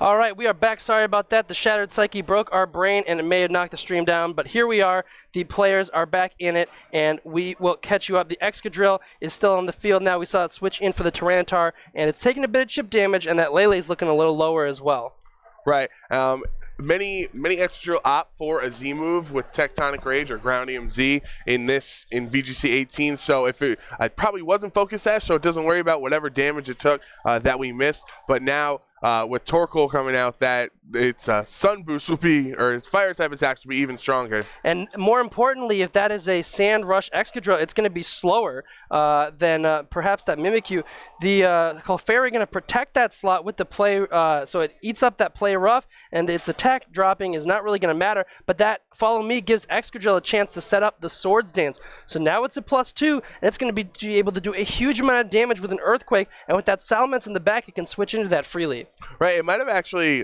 All right, we are back. Sorry about that. The Shattered Psyche broke our brain, and it may have knocked the stream down, but here we are. The players are back in it, and we will catch you up. The Excadrill is still on the field now. We saw it switch in for the Tyranitar, and it's taking a bit of chip damage, and that Lele is looking a little lower as well. Right. Many Excadrill opt for a Z move with Tectonic Rage or Groundium Z in VGC 18. So I probably wasn't Focus Sash, so it doesn't worry about whatever damage it took that we missed. But now with Torkoal coming out, that its Sun Boost will be, or its Fire type attacks will be even stronger. And more importantly, if that is a Sand Rush Excadrill, it's going to be slower than perhaps that Mimikyu. The Clefairy going to protect that slot with the play, so it eats up that play rough, and its attack dropping is not really going to matter. But that Follow Me gives Excadrill a chance to set up the Swords Dance. So now it's a +2, and it's going to be able to do a huge amount of damage with an Earthquake, and with that Salamence in the back, it can switch into that freely. Right, it might have actually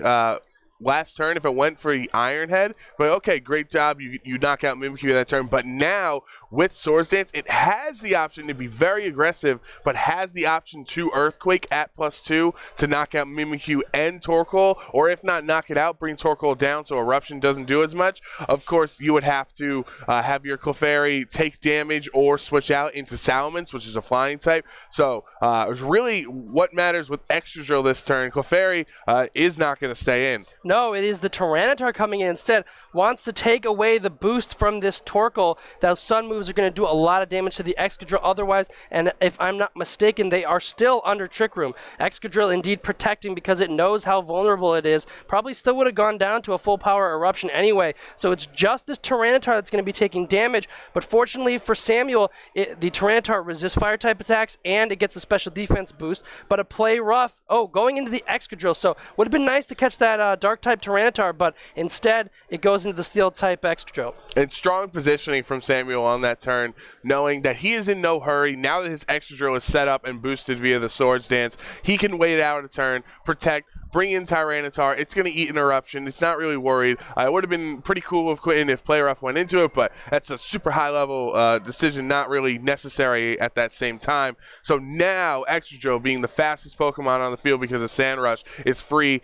last turn if it went for the Iron Head, but okay, great job, you knock out Mimikyu that turn. But now with Swords Dance, it has the option to be very aggressive, but has the option to Earthquake at +2 to knock out Mimikyu and Torkoal, or if not, knock it out, bring Torkoal down so Eruption doesn't do as much. Of course, you would have to have your Clefairy take damage or switch out into Salamence, which is a flying type. So it's really what matters with Excadrill this turn. Clefairy is not going to stay in. No, it is the Tyranitar coming in instead. Wants to take away the boost from this Torkoal. Those Sun moves are going to do a lot of damage to the Excadrill otherwise, and if I'm not mistaken, they are still under Trick Room. Excadrill indeed protecting because it knows how vulnerable it is. Probably still would have gone down to a full power Eruption anyway, so it's just this Tyranitar that's going to be taking damage, but fortunately for Samuel, the Tyranitar resists fire type attacks and it gets a special defense boost, but a play rough, going into the Excadrill, so would have been nice to catch that Dark type Tyranitar, but instead it goes into the Steel type Excadrill. And strong positioning from Samuel on that turn, knowing that he is in no hurry. Now that his Excadrill is set up and boosted via the Swords Dance, he can wait out a turn, protect, bring in Tyranitar. It's going to eat an Eruption. It's not really worried. It would have been pretty cool with Quentin if Play Rough went into it, but that's a super high-level decision, not really necessary at that same time. So now Excadrill, being the fastest Pokemon on the field because of Sand Rush, is free.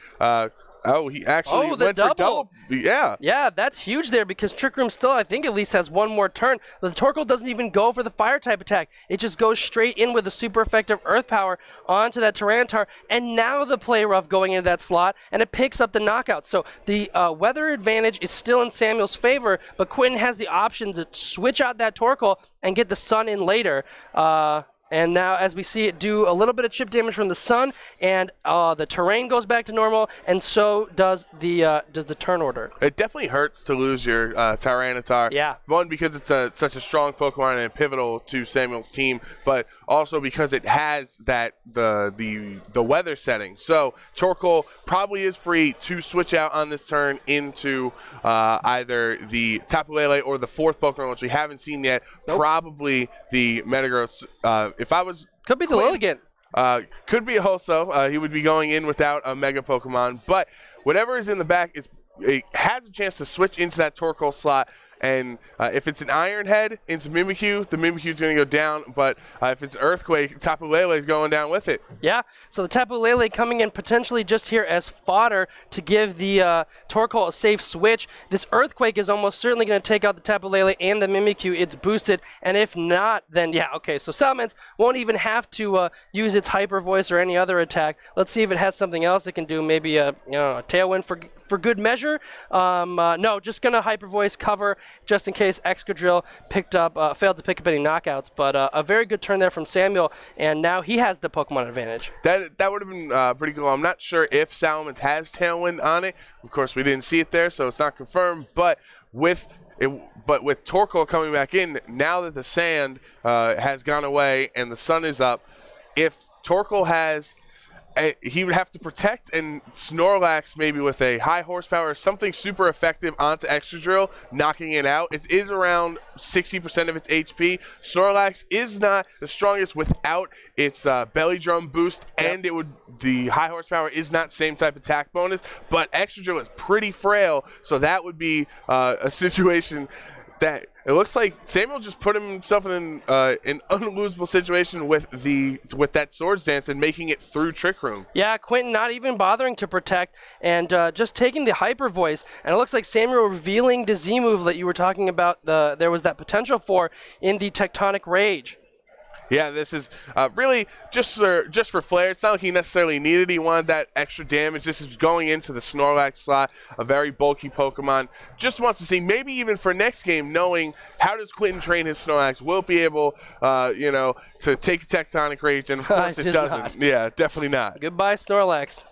He actually went for double. Yeah. Yeah, that's huge there because Trick Room still, I think, at least has one more turn. The Torkoal doesn't even go for the fire type attack. It just goes straight in with a super effective Earth Power onto that Tyranitar, and now the Play Rough going into that slot, and it picks up the knockout. So the weather advantage is still in Samuel's favor, but Quentin has the option to switch out that Torkoal and get the Sun in later. And now, as we see it do a little bit of chip damage from the Sun, and the terrain goes back to normal, and so does the turn order. It definitely hurts to lose your Tyranitar. Yeah. One, because it's such a strong Pokemon and pivotal to Samuel's team, but also because it has the weather setting. So Torkoal probably is free to switch out on this turn into either the Tapu Lele or the fourth Pokemon, which we haven't seen yet. Nope. Probably the Metagross. Could be the Lilligant. Could be a Hoso. He would be going in without a Mega Pokemon. But whatever is in the back, it has a chance to switch into that Torkoal slot. And if it's an Iron Head into Mimikyu, the Mimikyu is going to go down. But if it's Earthquake, Tapu Lele is going down with it. Yeah, so the Tapu Lele coming in potentially just here as fodder to give the Torkoal a safe switch. This Earthquake is almost certainly going to take out the Tapu Lele and the Mimikyu. It's boosted, and if not, then yeah, okay. So Salamence won't even have to use its Hyper Voice or any other attack. Let's see if it has something else it can do. Maybe a Tailwind for good measure. No, just going to Hyper Voice cover just in case Excadrill failed to pick up any knockouts. But a very good turn there from Samuel, and now he has the Pokemon advantage. That would have been pretty cool. I'm not sure if Salamence has Tailwind on it. Of course, we didn't see it there, so it's not confirmed. But with Torkoal coming back in, now that the sand has gone away and the sun is up, if Torkoal has... he would have to protect and Snorlax maybe with a high horsepower, something super effective onto Excadrill, knocking it out. It is around 60% of its HP. Snorlax is not the strongest without its belly drum boost, and the high horsepower is not same type attack bonus, but Excadrill is pretty frail, so that would be a situation that it looks like Samuel just put himself in an unlosable situation with that Swords Dance and making it through Trick Room. Yeah, Quentin not even bothering to protect and just taking the Hyper Voice. And it looks like Samuel revealing the Z move that you were talking about. There was that potential for in the Tectonic Rage. Yeah, this is really just for flair. It's not like he necessarily needed it. He wanted that extra damage. This is going into the Snorlax slot, a very bulky Pokemon. Just wants to see, maybe even for next game, knowing how does Quentin train his Snorlax. Will it be able, to take a Tectonic Rage? And of course it doesn't. Not. Yeah, definitely not. Goodbye, Snorlax.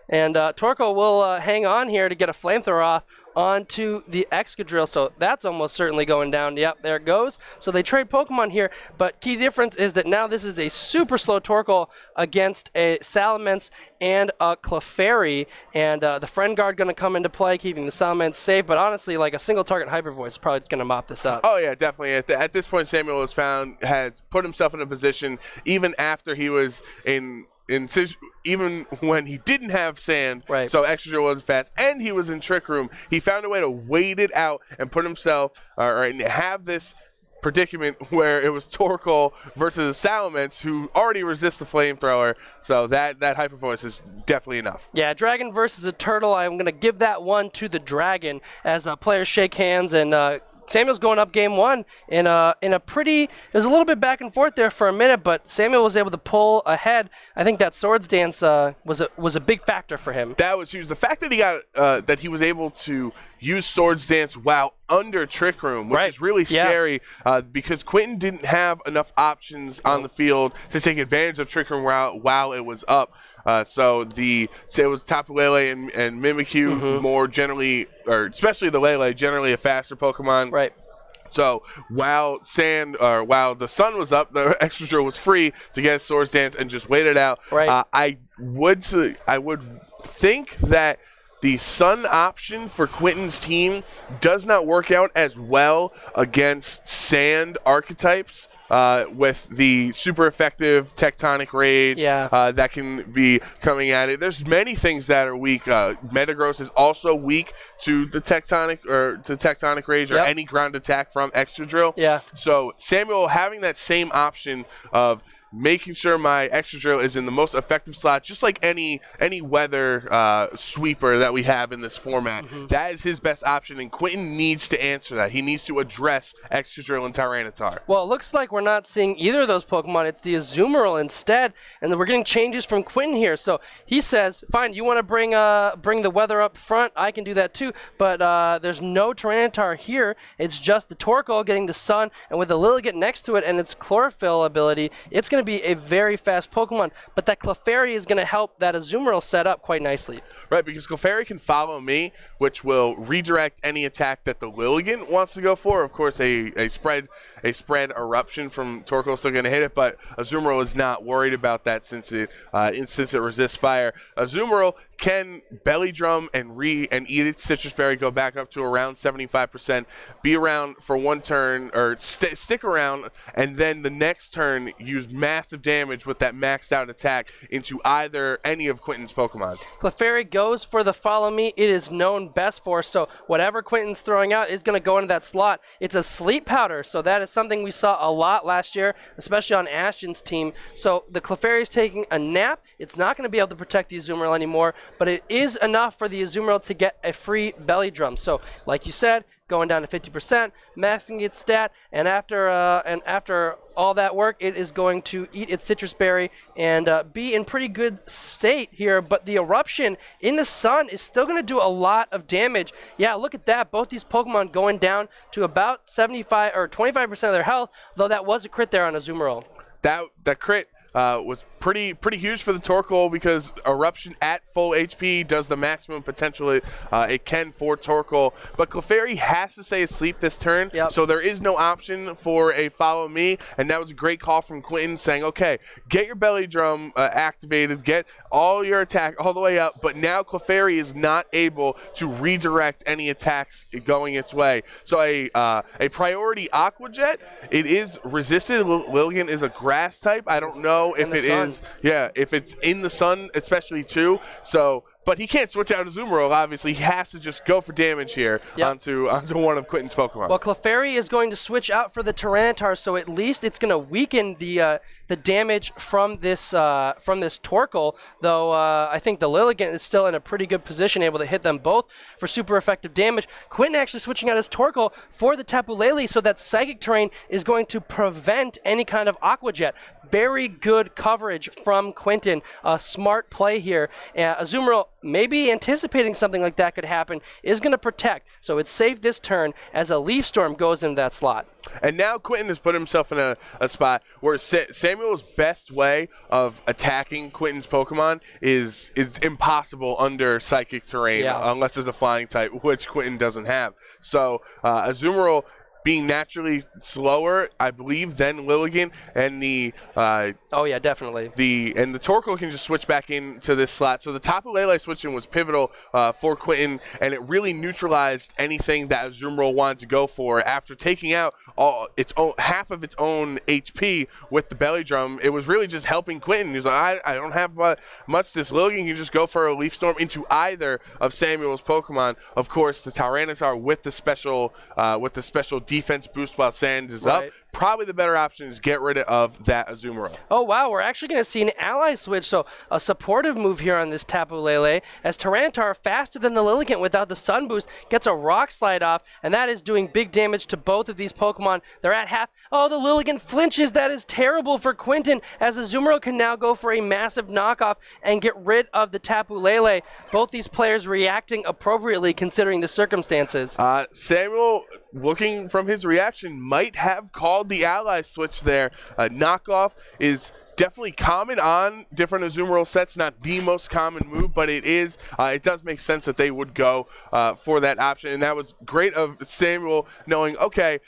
And Torkoal will hang on here to get a Flamethrower off onto the Excadrill, so that's almost certainly going down. Yep, there it goes. So they trade Pokemon here, but key difference is that now this is a super slow Torkoal against a Salamence and a Clefairy, and the Friend Guard going to come into play, keeping the Salamence safe, but honestly, like a single target Hyper Voice is probably going to mop this up. Oh yeah, definitely. At this point, Samuel has put himself in a position, even after he was even when he didn't have sand, right. So Excadrill wasn't fast, and he was in Trick Room, he found a way to wait it out and put himself, and have this predicament where it was Torkoal versus Salamence, who already resists the Flamethrower, so that Hyper Voice is definitely enough. Yeah, Dragon versus a Turtle, I'm going to give that one to the Dragon as players shake hands, and Samuel's going up game one in a pretty. It was a little bit back and forth there for a minute, but Samuel was able to pull ahead. I think that Swords Dance was a big factor for him. That was huge. The fact that he was able to use Swords Dance while under Trick Room, which is really scary, because Quentin didn't have enough options on the field to take advantage of Trick Room while it was up. So it was Tapu Lele and Mimikyu more generally, or especially the Lele, generally a faster Pokemon. Right. So while the sun was up, the Excadrill was free to get a Swords Dance and just wait it out. Right. I would think that the sun option for Quentin's team does not work out as well against sand archetypes. With the super effective Tectonic Rage that can be coming at it. There's many things that are weak. Metagross is also weak to the Tectonic Rage or any ground attack from Excadrill. Yeah. So Samuel having that same option of making sure my Excadrill is in the most effective slot, just like any weather sweeper that we have in this format. That is his best option, and Quentin needs to answer that. He needs to address Excadrill and Tyranitar. Well, it looks like we're not seeing either of those Pokemon. It's the Azumarill instead, and then we're getting changes from Quentin here. So he says, fine, you want to bring the weather up front, I can do that too, but there's no Tyranitar here. It's just the Torkoal getting the sun, and with the Lilligant next to it and its Chlorophyll ability, it's going to be a very fast Pokemon, but that Clefairy is going to help that Azumarill set up quite nicely. Right, because Clefairy can follow me, which will redirect any attack that the Lilligant wants to go for. Of course, a spread eruption from Torkoal is still going to hit it, but Azumarill is not worried about that since it resists fire. Azumarill can belly drum and eat its Citrus Berry, go back up to around 75%, be around for one turn, or stick around, and then the next turn use massive damage with that maxed out attack into any of Quentin's Pokemon. Clefairy goes for the Follow Me. It is known best for, so whatever Quentin's throwing out is going to go into that slot. It's a Sleep Powder, so that is something we saw a lot last year, especially on Ashton's team. So the Clefairy is taking a nap. It's not going to be able to protect the Azumarill anymore, but it is enough for the Azumarill to get a free belly drum. So, like you said, going down to 50%, maxing its stat, and after all that work, it is going to eat its Citrus Berry and be in pretty good state here. But the Eruption in the sun is still going to do a lot of damage. Yeah, look at that. Both these Pokemon going down to about 75 or 25% of their health, though that was a crit there on Azumarill. That crit was pretty huge for the Torkoal, because Eruption at full HP does the maximum potential it can for Torkoal. But Clefairy has to stay asleep this turn, so there is no option for a Follow Me, and that was a great call from Quentin saying, okay, get your belly drum activated, get all your attack all the way up, but now Clefairy is not able to redirect any attacks going its way. So a priority Aqua Jet, it is resisted. Lilligant is a grass type. I don't know if it is, if it's in the sun especially too. So But he can't switch out Azumarill, obviously. He has to just go for damage here onto one of Quentin's Pokemon. Well, Clefairy is going to switch out for the Tyranitar, so at least it's going to weaken the damage from this Torkoal, though I think the Lilligant is still in a pretty good position, able to hit them both for super effective damage. Quentin actually switching out his Torkoal for the Tapu Lele, so that Psychic Terrain is going to prevent any kind of Aqua Jet. Very good coverage from Quentin. A smart play here. Azumarill, maybe anticipating something like that could happen, is going to protect. So it's safe this turn as a Leaf Storm goes into that slot. And now Quentin has put himself in a spot where Samuel's best way of attacking Quentin's Pokemon is impossible under Psychic Terrain, unless there's a Flying type, which Quentin doesn't have. So Azumarill, being naturally slower, I believe, than Lilligant, and the oh yeah, definitely. The Torkoal can just switch back into this slot. So the Tapu Lele switching was pivotal for Quentin, and it really neutralized anything that Azumarill wanted to go for. After taking out half of its own HP with the Belly Drum, it was really just helping Quentin. He's like, I don't have much. This Lilligant can just go for a Leaf Storm into either of Samuel's Pokemon. Of course, the Tyranitar with the special defense boost while Sand is up. Probably the better option is get rid of that Azumarill. Oh, wow. We're actually going to see an ally switch, so a supportive move here on this Tapu Lele, as Tyranitar, faster than the Lilligant without the Sun Boost, gets a Rock Slide off, and that is doing big damage to both of these Pokemon. They're at half. Oh, the Lilligant flinches. That is terrible for Quentin, as Azumarill can now go for a massive knockoff and get rid of the Tapu Lele. Both these players reacting appropriately considering the circumstances. Samuel, looking from his reaction, might have called the ally switch there. Knockoff is definitely common on different Azumarill sets, not the most common move, but it is. It does make sense that they would go for that option, and that was great of Samuel knowing, okay,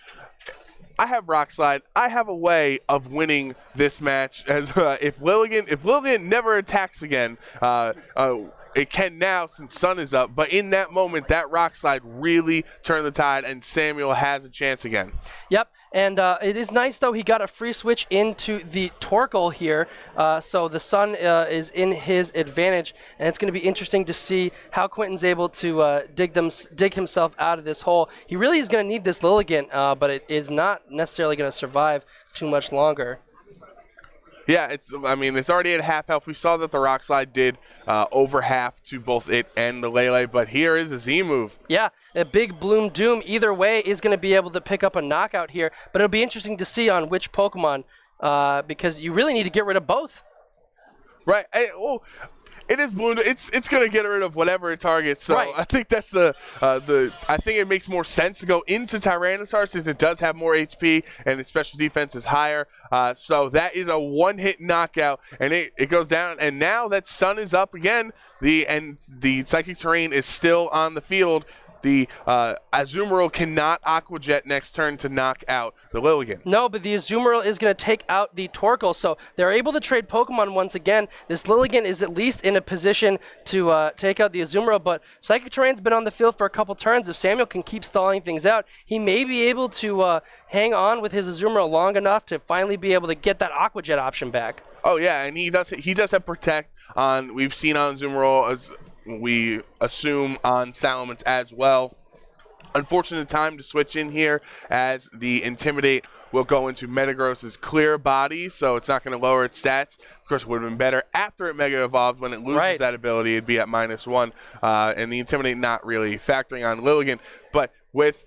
I have Rock Slide. I have a way of winning this match. As if Lilligant never attacks again, it can now since Sun is up, but in that moment, that Rock Slide really turned the tide, and Samuel has a chance again. Yep, and it is nice, though, he got a free switch into the Torkoal here, so the Sun is in his advantage, and it's going to be interesting to see how Quentin's able to dig himself out of this hole. He really is going to need this Lilligant, but it is not necessarily going to survive too much longer. Yeah, it's already at half health. We saw that the Rock Slide did over half to both it and the Lele, but here is a Z move. Yeah, a big Bloom Doom either way is going to be able to pick up a knockout here, but it'll be interesting to see on which Pokemon, because you really need to get rid of both. Right. It is Bloom. It's going to get rid of whatever it targets. So right. I think that's I think it makes more sense to go into Tyranitar since it does have more HP and its special defense is higher. So that is a one-hit knockout, and it goes down. And now that Sun is up again, the Psychic Terrain is still on the field. The Azumarill cannot Aqua Jet next turn to knock out the Lilligant. No, but the Azumarill is going to take out the Torkoal, so they're able to trade Pokemon once again. This Lilligant is at least in a position to take out the Azumarill, but Psychic Terrain's been on the field for a couple turns. If Samuel can keep stalling things out, he may be able to hang on with his Azumarill long enough to finally be able to get that Aqua Jet option back. Oh yeah, and he does have Protect on. We've seen on Azumarill, we assume on Salamence as well. Unfortunate time to switch in here, as the Intimidate will go into Metagross's Clear Body, so it's not going to lower its stats. Of course, it would have been better after it Mega Evolved. When it loses that ability, it'd be at -1, and the Intimidate not really factoring on Lilligant. But with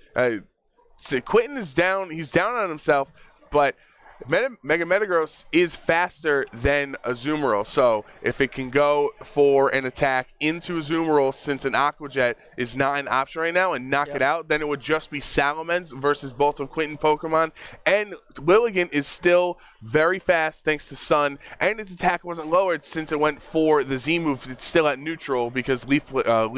Quentin is down, he's down on himself, but Mega Metagross is faster than Azumarill, so if it can go for an attack into Azumarill, since an Aqua Jet is not an option right now, and knock it out, then it would just be Salamence versus both of Quentin Pokemon. And Lilligant is still very fast thanks to Sun, and its attack wasn't lowered since it went for the Z move. It's still at neutral because Leaf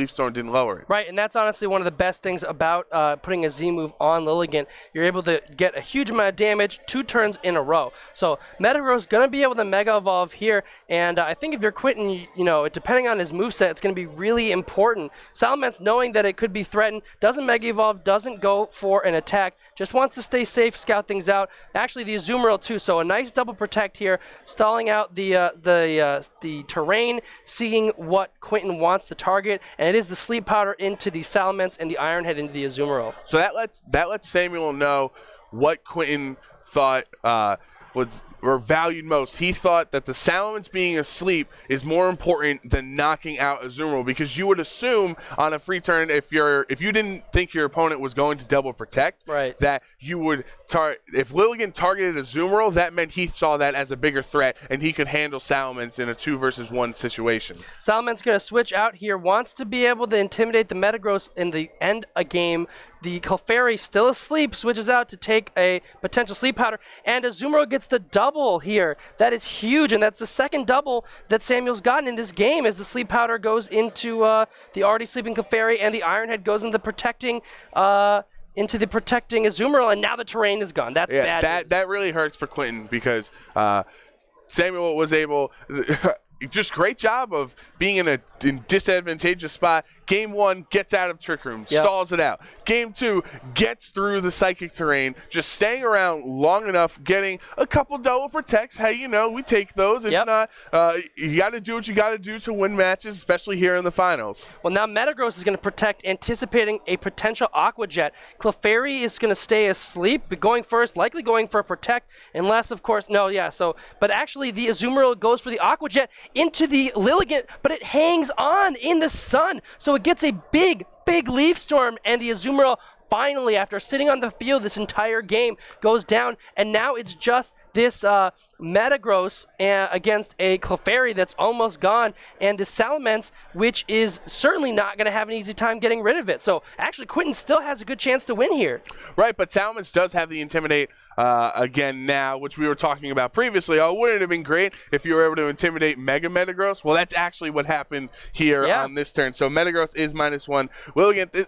Storm didn't lower it. Right, and that's honestly one of the best things about putting a Z move on Lilligant. You're able to get a huge amount of damage 2 turns in in a row. So Metagross going to be able to Mega Evolve here, and I think if you're Quentin, depending on his moveset, it's going to be really important. Salamence, knowing that it could be threatened, doesn't Mega Evolve, doesn't go for an attack, just wants to stay safe, scout things out. Actually, the Azumarill too, so a nice double protect here, stalling out the terrain, seeing what Quentin wants to target, and it is the Sleep Powder into the Salamence and the Iron Head into the Azumarill. So that lets Samuel know what Quentin thought was or valued most. He thought that the Salamence being asleep is more important than knocking out Azumarill, because you would assume on a free turn, if you didn't think your opponent was going to double protect, right, that you would if Lilligant targeted Azumarill, that meant he saw that as a bigger threat and he could handle Salamence in a 2 versus 1 situation. Salamence going to switch out here, wants to be able to intimidate the Metagross in the end a game. The Clefairy, still asleep, switches out to take a potential Sleep Powder, and Azumarill gets the double here. That is huge, and that's the second double that Samuel's gotten in this game, as the Sleep Powder goes into the already sleeping Clefairy, and the Iron Head goes into protecting Azumarill, and now the terrain is gone. That's bad. That really hurts for Quentin, because Samuel was able just great job of being in a disadvantageous spot. Game 1, gets out of Trick Room, stalls it out. Game 2, gets through the psychic terrain, just staying around long enough, getting a couple double protects. Hey, we take those. It's not, you got to do what you got to do to win matches, especially here in the finals. Well, now Metagross is going to protect, anticipating a potential Aqua Jet. Clefairy is going to stay asleep, but going first, likely going for a protect, unless, of course, but actually the Azumarill goes for the Aqua Jet into the Lilligant, but it hangs on in the sun, so it gets a big Leaf Storm, and the Azumarill finally, after sitting on the field this entire game, goes down, and now it's just this Metagross against a Clefairy that's almost gone, and the Salamence, which is certainly not going to have an easy time getting rid of it. So actually, Quentin still has a good chance to win here. Right, but Salamence does have the Intimidate again now, which we were talking about previously. Oh, wouldn't it have been great if you were able to intimidate Mega Metagross? Well, that's actually what happened here on this turn. So Metagross is -1. Lilligant,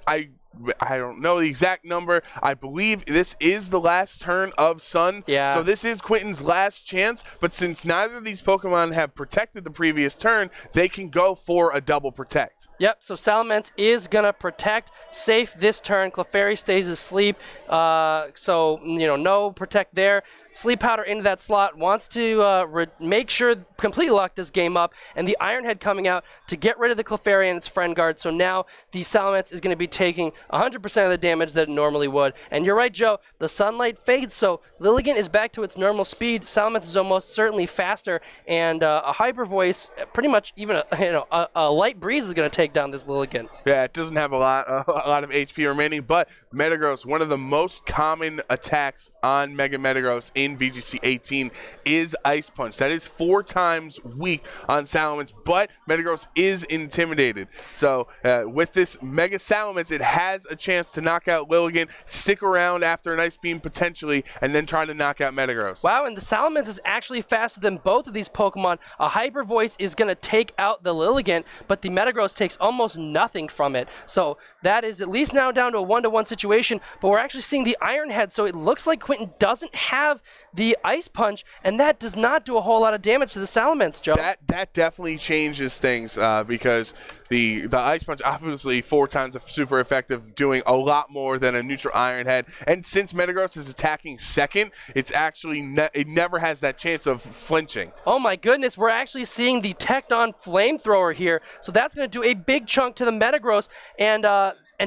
I don't know the exact number. I believe this is the last turn of Sun. Yeah. So this is Quentin's last chance, but since neither of these Pokemon have protected the previous turn, they can go for a double protect. Yep, so Salamence is going to protect, safe this turn. Clefairy stays asleep, so, no protect there. Sleep Powder into that slot, wants to make sure, completely lock this game up, and the Iron Head coming out to get rid of the Clefairy and its friend guard. So now the Salamence is going to be taking 100% of the damage that it normally would. And you're right, Joe, the sunlight fades, so Lilligant is back to its normal speed. Salamence is almost certainly faster, and a Hyper Voice, pretty much even a light breeze is going to take down this Lilligant. Yeah, it doesn't have a lot of HP remaining, but Metagross, one of the most common attacks on Mega Metagross in VGC 18 is Ice Punch. That is 4 times weak on Salamence, but Metagross is intimidated. So with this Mega Salamence, it has a chance to knock out Lilligant, stick around after an Ice Beam potentially, and then try to knock out Metagross. Wow, and the Salamence is actually faster than both of these Pokemon. A Hyper Voice is going to take out the Lilligant, but the Metagross takes almost nothing from it. So that is at least now down to a 1-to-1 situation, but we're actually seeing the Iron Head, so it looks like Quentin doesn't have the Ice Punch, and that does not do a whole lot of damage to the Salamence, Joe. That definitely changes things, because the Ice Punch, obviously 4 times super effective, doing a lot more than a neutral Iron Head. And since Metagross is attacking second, it's actually it never has that chance of flinching. Oh my goodness, we're actually seeing the Tecton Flamethrower here, so that's going to do a big chunk to the Metagross, and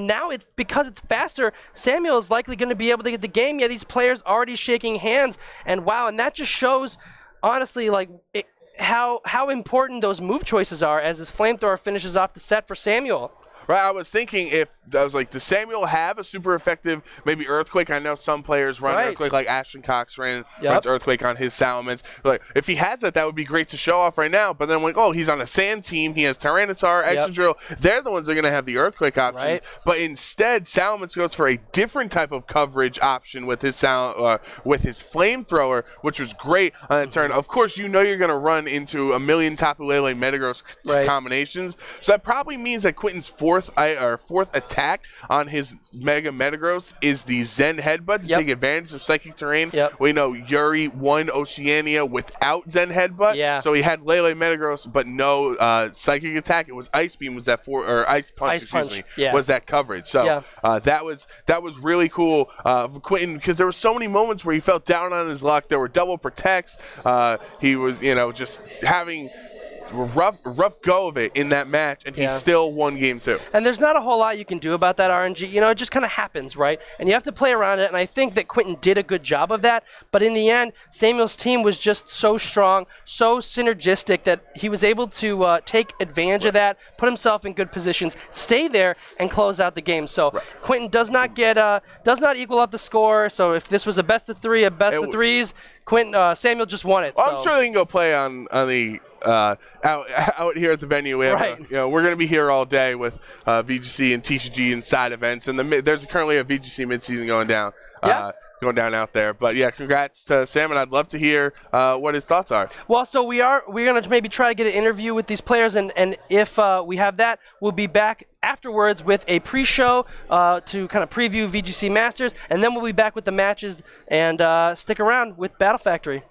now it's because it's faster, Samuel is likely going to be able to get the game. Yeah, these players already shaking hands, and wow, and that just shows, honestly, how important those move choices are as this Flamethrower finishes off the set for Samuel. Right, I was thinking does Samuel have a super effective, maybe Earthquake? I know some players run Earthquake, like Ashton Cox runs Earthquake on his Salamence. If he has that would be great to show off right now. But then he's on a Sand team, he has Tyranitar, Excadrill. They're the ones that are going to have the Earthquake options. Right. But instead, Salamence goes for a different type of coverage option with his Flamethrower, which was great on that turn. Of course, you're going to run into a million Tapu Lele Metagross combinations. So that probably means that Quentin's forced fourth attack on his Mega Metagross is the Zen Headbutt to take advantage of Psychic Terrain. We know Yuri won Oceania without Zen Headbutt, so he had Lele Metagross but no Psychic attack. It was Ice Beam was that Ice Punch, was that coverage. So that was really cool for Quentin, because there were so many moments where he felt down on his luck. There were double protects. He was, just having rough go of it in that match, and he still won game 2. And there's not a whole lot you can do about that RNG. It just kind of happens, right? And you have to play around it, and I think that Quentin did a good job of that. But in the end, Samuel's team was just so strong, so synergistic, that he was able to take advantage of that, put himself in good positions, stay there, and close out the game. So Quentin does not equal up the score. So if this was a best of 3, a best of 3s, Samuel just won it. Well, I'm sure they can go play on the out here at the venue. We have we're going to be here all day with VGC and TCG and side events, and there's currently a VGC midseason going down. Out there. But congrats to Sam, and I'd love to hear what his thoughts are. Well, so we're going to maybe try to get an interview with these players, and if we have that, we'll be back afterwards with a pre-show to kind of preview VGC Masters, and then we'll be back with the matches, and stick around with Battle Factory.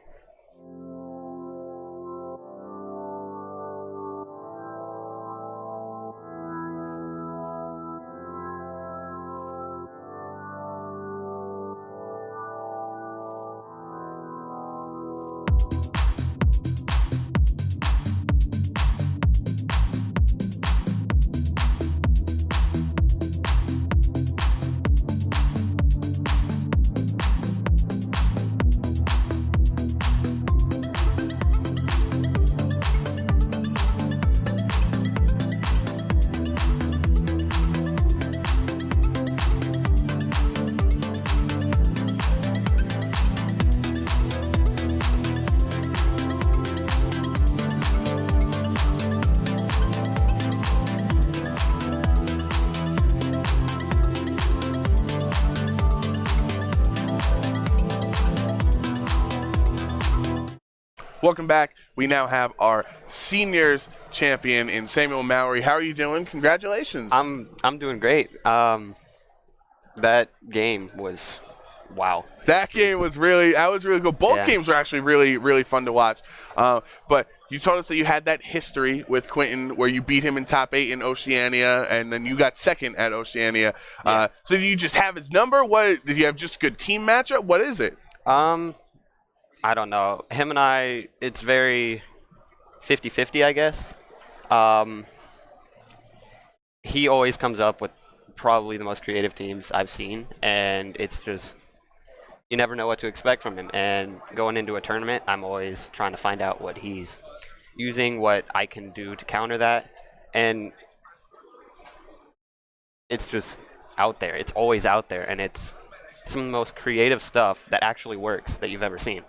Welcome back. We now have our seniors champion in Samuel Mowry. How are you doing? Congratulations. I'm doing great. That game was wow. That game was really good. Both games were actually really fun to watch. But you told us that you had that history with Quentin where you beat him in top 8 in Oceania, and then you got second at Oceania. So do you just have his number? What did you have? Just good team matchup? What is it? I don't know. Him and I, it's very 50-50, I guess. He always comes up with probably the most creative teams I've seen, and it's just, you never know what to expect from him. And going into a tournament, I'm always trying to find out what he's using, what I can do to counter that. And it's just out there. It's always out there, and it's some of the most creative stuff that actually works that you've ever seen.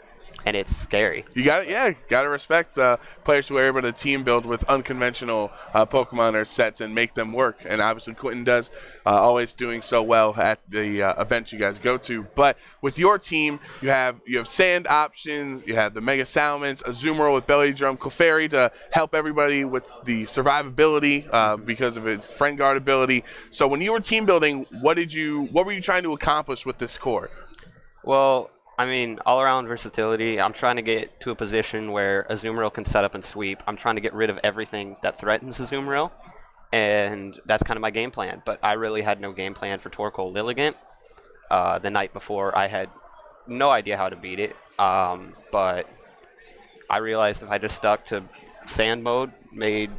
And it's scary. You got to respect the players who are able to team build with unconventional Pokemon or sets and make them work. And obviously Quentin does, always doing so well at the events you guys go to. But with your team, you have sand options, you have the Mega Salmons, Azumarill with Belly Drum, Clefairy to help everybody with the survivability because of its friend guard ability. So when you were team building, what were you trying to accomplish with this core? Well, I mean, all-around versatility. I'm trying to get to a position where Azumarill can set up and sweep. I'm trying to get rid of everything that threatens Azumarill, and that's kind of my game plan. But I really had no game plan for Torkoal Lilligant. The night before, I had no idea how to beat it, but I realized if I just stuck to sand mode, made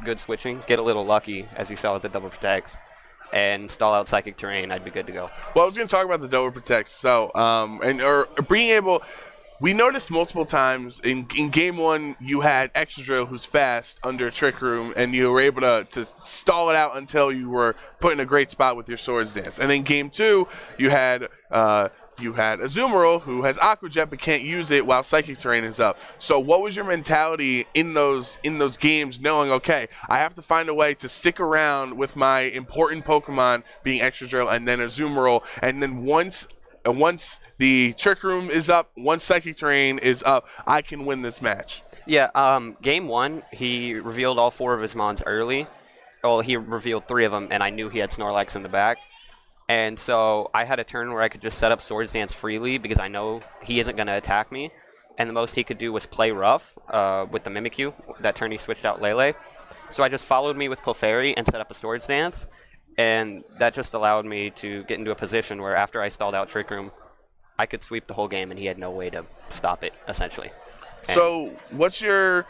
good switching, get a little lucky, as you saw with the double protects, and stall out Psychic Terrain, I'd be good to go. Well, I was going to talk about the double protect. So, being able, we noticed multiple times in game 1, you had Excadrill who's fast under Trick Room, and you were able to stall it out until you were put in a great spot with your Swords Dance. And in game 2, you had Azumarill who has Aqua Jet but can't use it while Psychic Terrain is up. So what was your mentality in those games, knowing, okay, I have to find a way to stick around with my important Pokemon being Excadrill and then Azumarill, and then once the Trick Room is up, once Psychic Terrain is up, I can win this match? Yeah, game 1, he revealed all 4 of his mons early, well, he revealed 3 of them, and I knew he had Snorlax in the back. And so I had a turn where I could just set up Swords Dance freely because I know he isn't going to attack me. And the most he could do was play rough with the Mimikyu. That turn he switched out Lele. So I just followed me with Clefairy and set up a Swords Dance. And that just allowed me to get into a position where after I stalled out Trick Room, I could sweep the whole game and he had no way to stop it, essentially. And So what's your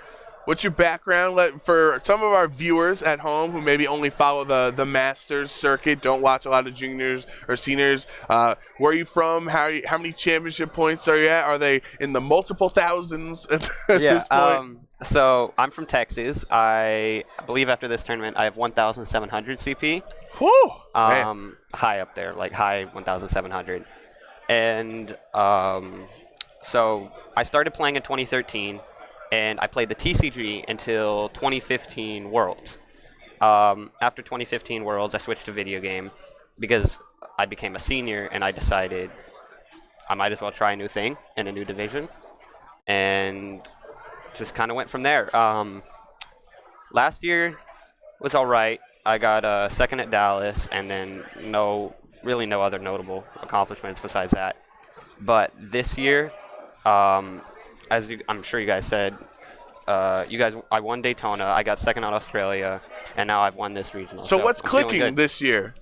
background? For some of our viewers at home who maybe only follow the Masters circuit, don't watch a lot of juniors or seniors, where are you from? How many championship points are you at? Are they in the multiple thousands at this point? So I'm from Texas. I believe after this tournament I have 1,700 CP. Whew, man. High up there, like high 1,700. And so I started playing in 2013. And I played the TCG until 2015 Worlds. After 2015 Worlds, I switched to video game because I became a senior and I decided I might as well try a new thing in a new division. And just kind of went from there. Last year was all right. I got second at Dallas and then really no other notable accomplishments besides that. But this year, I'm sure you guys said, I won Daytona, I got second on Australia, and now I've won this regional. So what's I'm feeling clicking good. this year?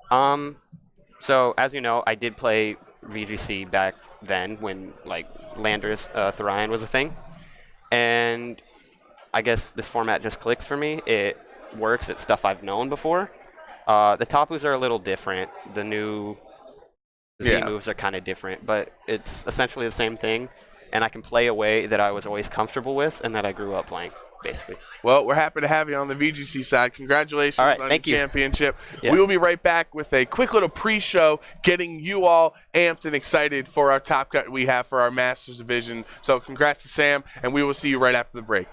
So as you know, I did play VGC back then when like Landorus Thorian was a thing, and I guess this format just clicks for me. It works. It's stuff I've known before. The Tapus are a little different. The new Z moves are kind of different, but it's essentially the same thing. And I can play a way that I was always comfortable with and that I grew up playing, basically. Well, we're happy to have you on the VGC side. Congratulations on your championship. Yeah. We will be right back with a quick little pre-show getting you all amped and excited for our top cut we have for our Masters division. So congrats to Sam, and we will see you right after the break.